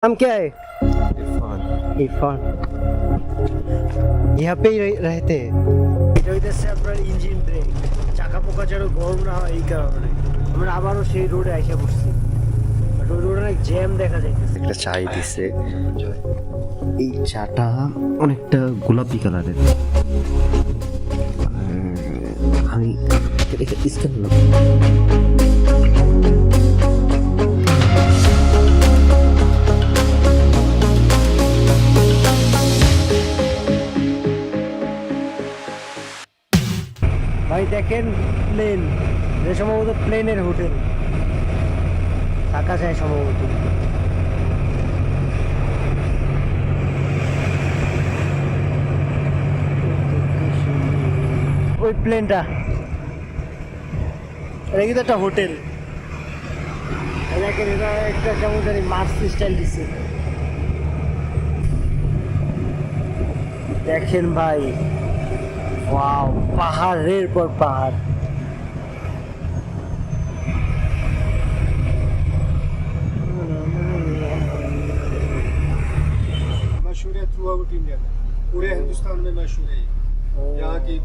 नाम क्या है? इरफान। इरफान। यहाँ पे ही रहते हैं। এটা হইতেছে আপনার ইঞ্জিন ব্রেক, চাকা পোকা যেন গরম না হয় এই কারণে আমরা আবারও সেই রোডে এসে পড়ছি। বাট ওই রোডে অনেক জ্যাম দেখা যাইতেছে। একটা চাই দিছে, এই চাটা অনেকটা গোলাপি কালারের। আমি এটা স্ক্যান করলাম। ভাই দেখেন প্লেন, যে সম্ভবত প্লেনের হোটেল থাকা যায় সম্ভবত। ওই প্লেনটা এটা কিন্তু একটা হোটেল। দেখেন এটা একটা কেমন জানি মার্স স্টাইল দিচ্ছে। দেখেন ভাই, ওয়াও, পাহাড়ের পর পাহাড়। मशहूर है थ्रू आउट इंडिया में, पूरे हिंदुस्तान में मशहूर है यहाँ की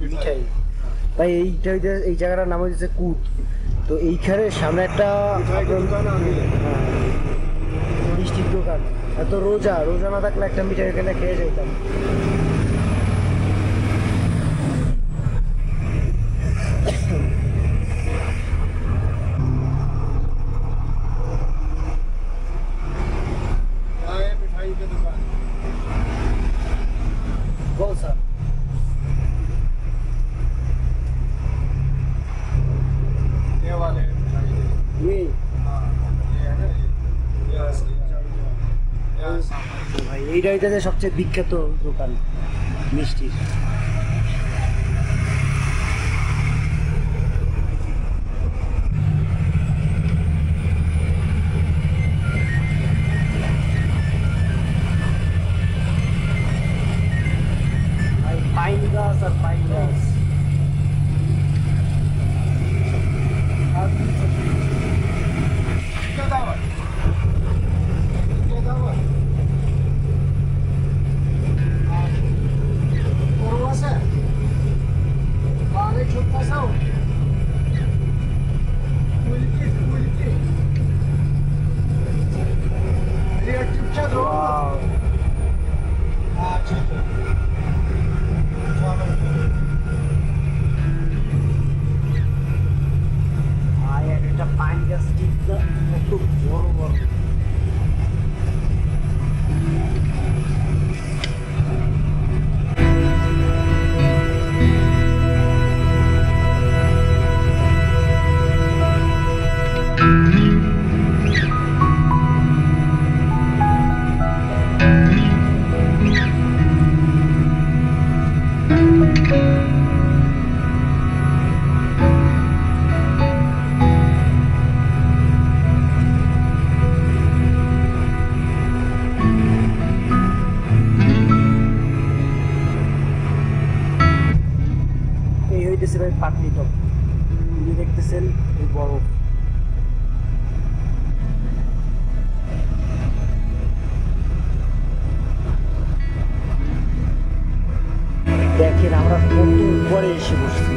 মিঠাই। ভাই এই জায়গাটার নাম হচ্ছে কুট। তো এইখানে সামনে একটা मिठाई की दुकान आ गई है। মিষ্টির দোকান। এত রোজা রোজা না থাকলে একটা মিঠাই এখানে খেয়ে যেতাম। यहाँ है मिठाई की दुकान। বল স্যার। ये वाले हैं मिठाई के। এই हाँ, ये है ना ये असली यहाँ सामान। ভাই এইটা হইতেছে সবচেয়ে বিখ্যাত দোকান মিষ্টির। ভাই পাইন গাছ আর পাইন গাছ। क्या दावा? क्या दावा? और से आगे छोटा सा हो। उल्टी ये चुपचाप रहो। ওয়াও, हाँ ठीक है। चलो। ভাই একটা পাইন গাছ টিপটা কত বড় বড়। এই হইতেছে ভাই পাটনি টপ। এই দেখতেছেন এই বরফ। দেখেন আমরা কত উপরে এসে বসছি।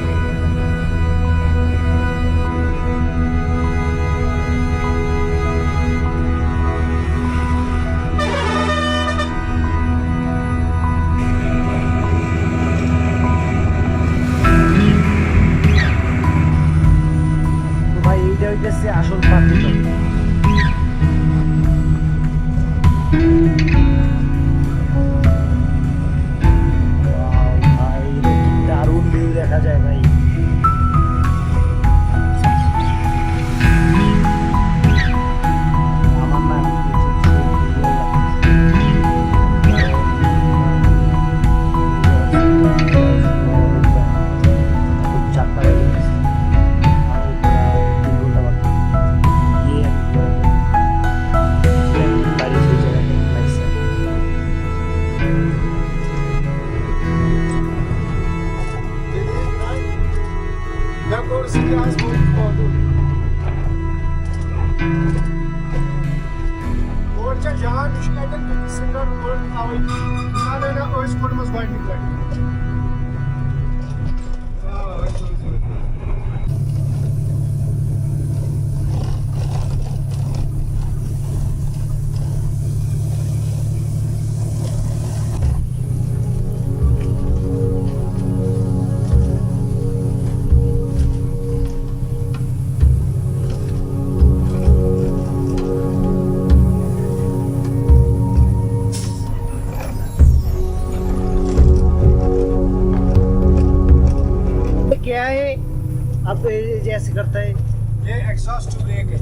তো ভাই এইটা হইতেছে আসল পাটনি টপ। ওয়াও ভাই, এটা কি দারুণ ভিউ দেখা যায় ভাই। Jahn Schneider to the Sinner World Tower. Sana Earth Formas Winding Line. क्या है अब ये जैसे करता है ये एग्जॉस्ट ब्रेक है।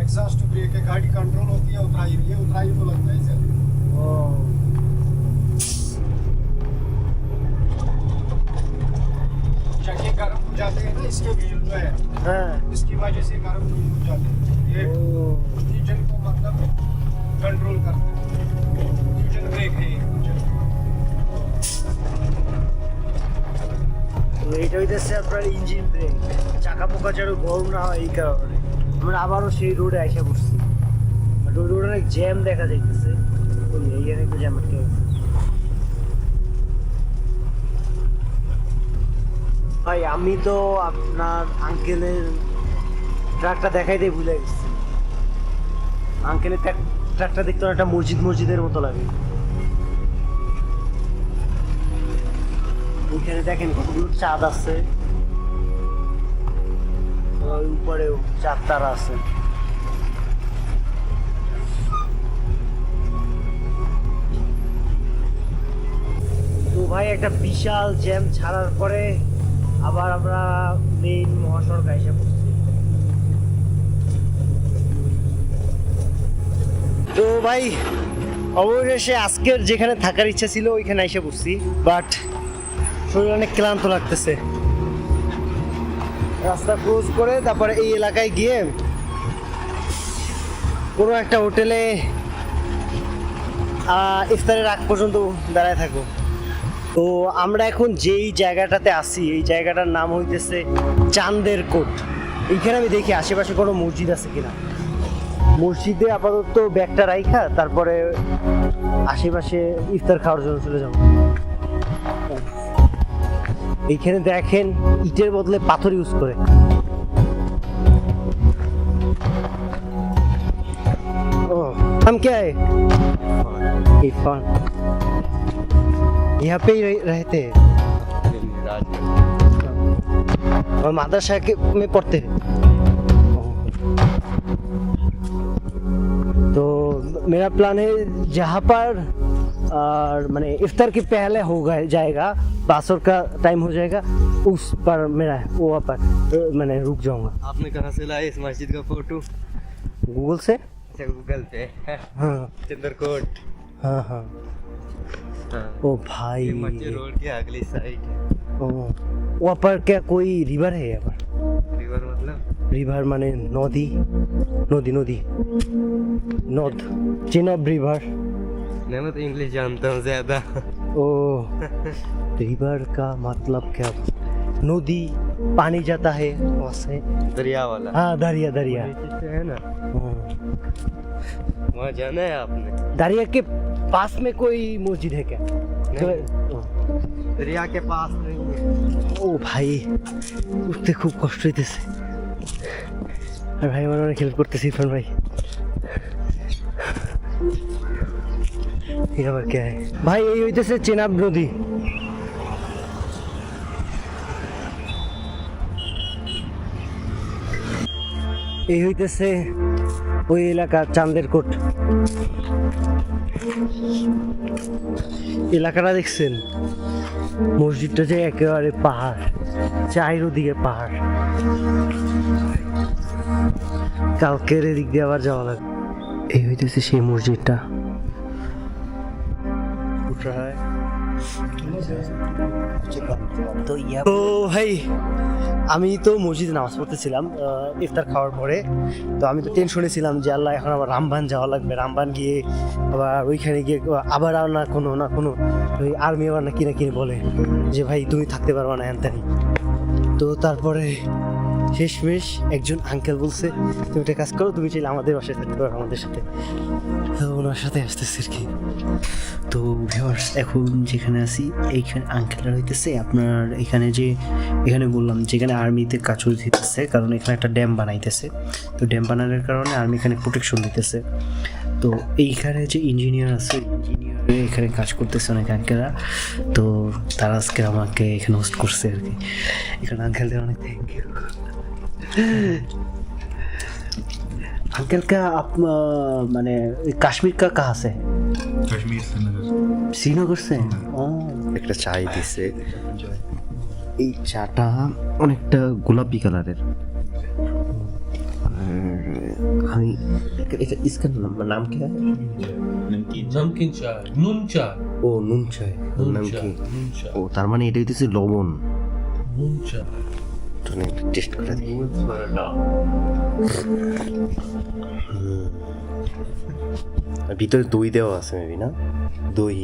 एग्जॉस्ट ब्रेक है, गाड़ी कंट्रोल होती है उतराई, ये उतराई को लगता है इसे। चक्के गर्म हो जाते हैं ना, इसके व्हील जो है हाँ इसकी वजह से गर्म व्हील हो जाते हैं। ये इंजन को मतलब कंट्रोल करते हैं। इंजन ब्रेक है ये इंजन। তো এটা হইতেছে আপনার ইঞ্জিন ব্রেক, চাকা পোকা যেন গরম না হয় এই কারণে আমরা আবারও সেই রোডে আইসা পড়ছি। আর ওই রোডে অনেক জ্যাম দেখা যাইতেছে, ওই এইখানে একটু জ্যাম আটকে গেছে। ভাই আমি তো আপনার আঙ্কেলের ট্রাকটা দেখাইতে ভুলে গেছি। আঙ্কেলের ট্রাকটা দেখতে একটা মসজিদের মতো লাগে। ওইখানে দেখেন কতগুলো চাঁদ আছে, ওই উপরেও চাঁদ তারা আছে। তো ভাই একটা বিশাল জ্যাম ছাড়ার পরে আবার আমরা মেইন মহাসড়ক এসে পড়ছি। তো ভাই অবশেষে আজকের যেখানে থাকার ইচ্ছা ছিল ওইখানে এসে পড়ছি, বাট শরীর অনেক ক্লান্ত লাগতেছে। রাস্তা ক্রস করে তারপরে এই এলাকায় গিয়ে কোনো একটা হোটেলে ইফতারের আগ পর্যন্ত দাঁড়ায় থাকবো। তো আমরা এখন যেই জায়গাটাতে আছি এই জায়গাটার নাম হইতেছে চাঁদের কোট। এইখানে আমি দেখি আশেপাশে কোনো মসজিদ আছে কিনা। মসজিদে আপাতত ব্যাগটা রাইখা তারপরে আশেপাশে ইফতার খাওয়ার জন্য চলে যাবো। এইখানে দেখেন ইটের বদলে পাথর ইউজ করে। ओह हम क्या है इरफान, यहाँ पे ही रहते हैं और मदरसा में पढ़ते हैं। तो मेरा प्लान है जहाँ पर और मैंने इफ्तार के पहले हो गए जाएगा, बासर का टाइम हो जाएगा, उस पर मेरा वो पर मैंने रुक जाऊंगा। आपने कहाँ से लाए इस मस्जिद का फोटो? गूगल से। अच्छा गूगल पे। हाँ चंद्रकोट। हाँ हाँ ओ भाई ये मस्जिद रोड की अगली साइड है। ओ, वहाँ पर क्या कोई रिवर है यहाँ पर? रिवर मतलब रिवर माने नदी नदी नदी नद चेनाब रिवर। नहीं मैं तो इंग्लिश जानता हूँ ज्यादा। ओ रिवर का मतलब क्या? नदी पानी जाता है वहाँ से। दरिया वाला। हाँ दरिया दरिया नीचे से है ना, हाँ। वहाँ जाना है आपने? दरिया के पास में कोई मस्जिद है क्या? दरिया के पास नहीं है। ও ভাই উঠতে খুব কষ্ট হইতেছে, আর ভাই আমার অনেক হেল্প করতেছে ইরফান ভাই। ये আবার क्या है ভাই? এই হইতেছে চেনাব নদী। এই হইতেছে ওই এলাকা চাঁদের কোট। এলাকাটা দেখছেন? মসজিদটা যে একেবারে পাহাড়, চারিদিকে পাহাড়। কালকের এদিক দিয়ে আবার যাওয়া লাগবে। এই হইতেছে সেই মসজিদটা। তো ভাই আমি তো মসজিদে নামাজ পড়তেছিলাম ইফতার খাওয়ার পরে। তো আমি তো টেনশনে ছিলাম যে আল্লাহ এখন আবার রামবান যাওয়া লাগবে, রামবান গিয়ে আবার ওইখানে গিয়ে আবার আর না কোনো ওই আর্মি আবার না কিনে বলে যে ভাই তুমি থাকতে পারবা না হ্যান ত্যান। তো তারপরে শেষমেশ একজন আঙ্কেল বলছে তুমি একটা কাজ করো, তুমি চাইলে আমাদের বাসায় থাকতে পারো আমাদের সাথে। তো ওনার সাথে আসতেছে আর কি। তো ভিউয়ার্স, এখন যেখানে আছি এইখানে আঙ্কেলরা হইতেছে আপনার এখানে বললাম যেখানে আর্মিতে কাজ হইতেছে, কারণ এখানে একটা ড্যাম বানাইতেছে। তো ড্যাম বানানোর কারণে আর্মি এখানে প্রোটেকশন দিতেছে। তো এইখানে যে ইঞ্জিনিয়ার আছে, ইঞ্জিনিয়ারে এখানে কাজ করতেছে অনেক আঙ্কেলরা। তো তারা আজকে আমাকে এখানে হোস্ট করছে আর কি। এখানে আঙ্কেলদের অনেক থ্যাংক ইউ। अंकल का आप माने कश्मीर का कहाँ से? कश्मीर श्रीनगर শ্রীনগর से? একটা চাই দিছে। এই চাটা অনেকটা গোলাপি কালারের। আমি এটা इसका नाम क्या है? नमकीन चाय, नून चाय, ও নুন চাই, নাম কি? नून चाय, ও তার মানে এটা হইতেছে লবণ। नून चाय। তো টেস্ট করে দিই। ভিতরে দই দেওয়া আছে মেবি না? দই